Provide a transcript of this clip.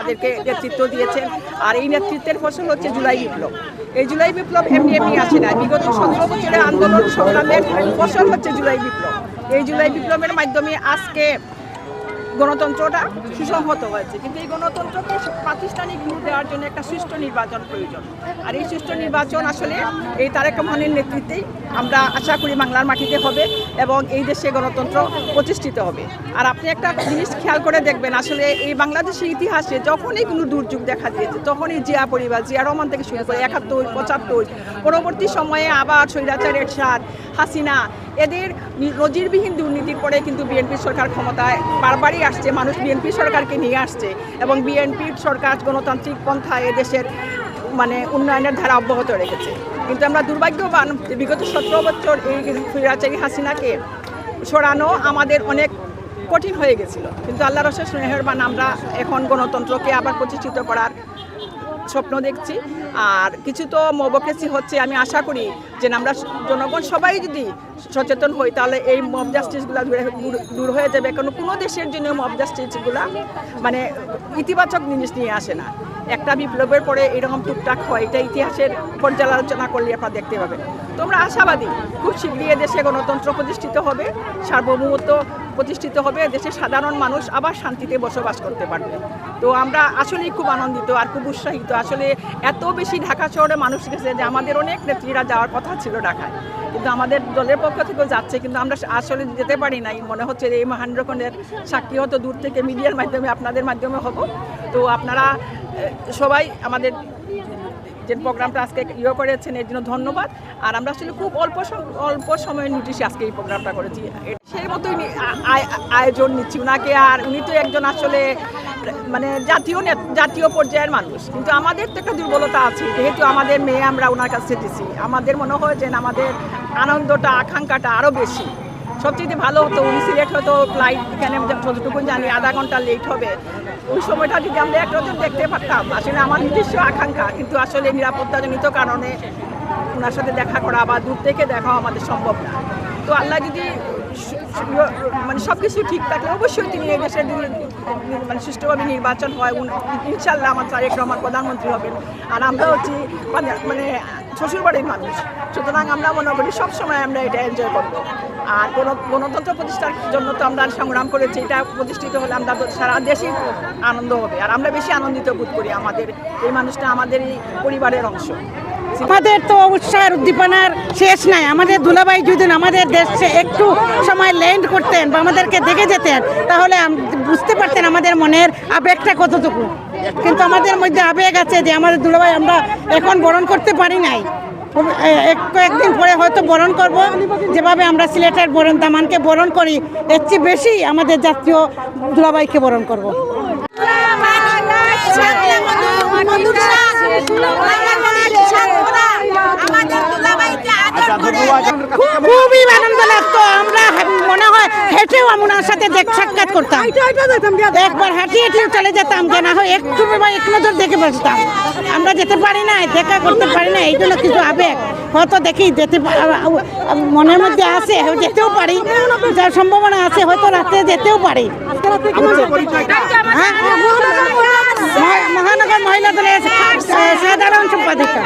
আমাদেরকে নেতৃত্ব দিয়েছেন। আর এই নেতৃত্বের ফসল হচ্ছে জুলাই বিপ্লব। এই জুলাই বিপ্লব এমনি এমনি আসে না, বিগত 17 বছরের আন্দোলন সংগ্রামের ফসল হচ্ছে জুলাই বিপ্লব। এই জুলাই বিপ্লবের মাধ্যমে আজকে গণতন্ত্রটা সুসংহত হয়েছে, কিন্তু এই গণতন্ত্রকে প্রাতিষ্ঠানিক রূপ দেওয়ার জন্য একটা সুষ্ঠু নির্বাচন প্রয়োজন। আর এই সুষ্ঠু নির্বাচন আসলে এই তারেক রহমানের নেতৃত্বেই আমরা আশা করি বাংলার মাটিতে হবে এবং এই দেশে গণতন্ত্র প্রতিষ্ঠিত হবে। আর আপনি একটা জিনিস খেয়াল করে দেখবেন, আসলে এই বাংলাদেশের ইতিহাসে যখনই কোনো দুর্যোগ দেখা দিয়েছে তখনই জিয়া পরিবার, জিয়া রহমান থেকে শুরু করে 71, 75, পরবর্তী সময়ে আবার স্বৈরাচার এরশাদ, হাসিনা, এদের নজিরবিহীন দুর্নীতির পরে কিন্তু বিএনপি সরকার ক্ষমতায় বারবারই আসছে, মানুষ বিএনপি সরকারকে নিয়ে আসছে এবং বিএনপির সরকার গণতান্ত্রিক পন্থায় এদেশের উন্নয়নের ধারা অব্যাহত রেখেছে। কিন্তু আমরা দুর্ভাগ্যবান যে বিগত 17 বছর এই স্বৈরাচারী হাসিনাকে সরানো আমাদের অনেক কঠিন হয়ে গেছিল, কিন্তু আল্লাহর অশেষ মেহেরবান আমরা এখন গণতন্ত্রকে আবার প্রতিষ্ঠিত করার স্বপ্ন দেখছি। আর কিছু তো মবক্রেসি হচ্ছে, আমি আশা করি যে আমরা জনগণ সবাই যদি সচেতন হই তাহলে এই মব জাস্টিসগুলো দূর হয়ে যাবে। কোনো দেশের জন্য মব জাস্টিসগুলা ইতিবাচক জিনিস নিয়ে আসে না। একটা বিপ্লবের পরে এরকম টুকটাক হয়, এটা ইতিহাসের পর্যালোচনা করলে আপনারা দেখতে পাবেন। তো আমরা আশাবাদী খুব শীঘ্রই দেশে গণতন্ত্র প্রতিষ্ঠিত হবে, সার্বভৌমত্ব প্রতিষ্ঠিত হবে, দেশের সাধারণ মানুষ আবার শান্তিতে বসবাস করতে পারবে। তো আমরা আসলেই খুব আনন্দিত আর খুব উৎসাহিত। আসলে এত বেশি ঢাকা শহরে মানুষ গেছে যে আমাদের অনেক নেত্রীরা যাওয়ার কথা ছিল ঢাকায়, কিন্তু আমাদের দলের পক্ষ থেকেও যাচ্ছে, কিন্তু আমরা আসলে যেতে পারি নাই। মনে হচ্ছে এই মহেন্দ্রক্ষণের সাক্ষী হয়তো দূর থেকে মিডিয়ার মাধ্যমে আপনাদের মাধ্যমে হব। তো আপনারা সবাই আমাদের যে প্রোগ্রামটা আজকে করেছেন এর জন্য ধন্যবাদ। আর আমরা আসলে খুব অল্প সময়ের নোটিশে আজকে এই প্রোগ্রামটা করেছি, সেই মতোই আয়োজন নিচ্ছি ওনাকে। আর উনি তো একজন আসলে জাতীয় পর্যায়ের মানুষ, কিন্তু আমাদের তো একটা দুর্বলতা আছে, যেহেতু আমাদের মেয়ে আমরা ওনার কাছে দিছি, আমাদের মনে হয় যে আমাদের আনন্দটা আকাঙ্ক্ষাটা আরও বেশি। সবচেয়ে ভালো হতো উনি সিলেক্ট হতো, ফ্লাইট এখানে যতটুকু জানি আধা ঘন্টা লেট হবে, ওই সময়টা যদি আমরা এক নজর দেখতে পারতাম। আসলে আমার নিজস্ব আকাঙ্ক্ষা, কিন্তু আসলে নিরাপত্তাজনিত কারণে ওনার সাথে দেখা করা বা দূর থেকে দেখা আমাদের সম্ভব না। তো আল্লাহ যদি সব কিছু ঠিক থাকলে অবশ্যই তিনি এই দেশের সুষ্ঠুভাবে নির্বাচন হয়, ইনশাল্লাহ আমার তারেক রহমান প্রধানমন্ত্রী হবেন। আর আমরা হচ্ছি শ্বশুরবাড়ির মানুষ, সুতরাং আমরা মনে করি সবসময় আমরা এটা এনজয় করবো। আর গণতন্ত্র প্রতিষ্ঠার জন্য তো আমরা সংগ্রাম করেছি, এটা প্রতিষ্ঠিত হলে আমরা সারা দেশেই আনন্দ হবে। আর আমরা বেশি আনন্দিত বোধ করি, আমাদের এই মানুষটা আমাদের এই পরিবারের অংশ। আমাদের তো উৎসাহের উদ্দীপনার শেষ নাই। আমাদের দুলাভাই যদি আমাদের দেশে একটু সময় ল্যান্ড করতেন বা আমাদেরকে দেখে যেতেন তাহলে বুঝতে পারতেন আমাদের মনের আবেগটা কতটুকু। কিন্তু আমাদের মধ্যে আবেগ আছে যে আমাদের দুলাভাই আমরা এখন বরণ করতে পারি নাই, কয়েকদিন পরে হয়তো বরণ করব। যেভাবে আমরা সিলেটের বরণ দামানকে বরণ করি এর চেয়ে বেশি আমাদের জাতীয় দুলাভাইকে বরণ করব। খুবই আনন্দ লাগতো। আমরা মনে হয় হেঁটেও ওনার সাথে সাক্ষাৎ করতাম, একবার হাঁটিয়ে চলে যেতাম, যে না হয় একটু এক নজর দেখে বসতাম। আমরা যেতে পারি না, দেখা করতে পারি না, এই জন্য কিছু আবেগ হয়তো দেখি যেতে মনের মধ্যে আসে, যেতেও পারি, যার সম্ভাবনা আছে হয়তো রাতে যেতেও পারি। মহানগর মহিলা দলের সাধারণ সম্পাদিকা।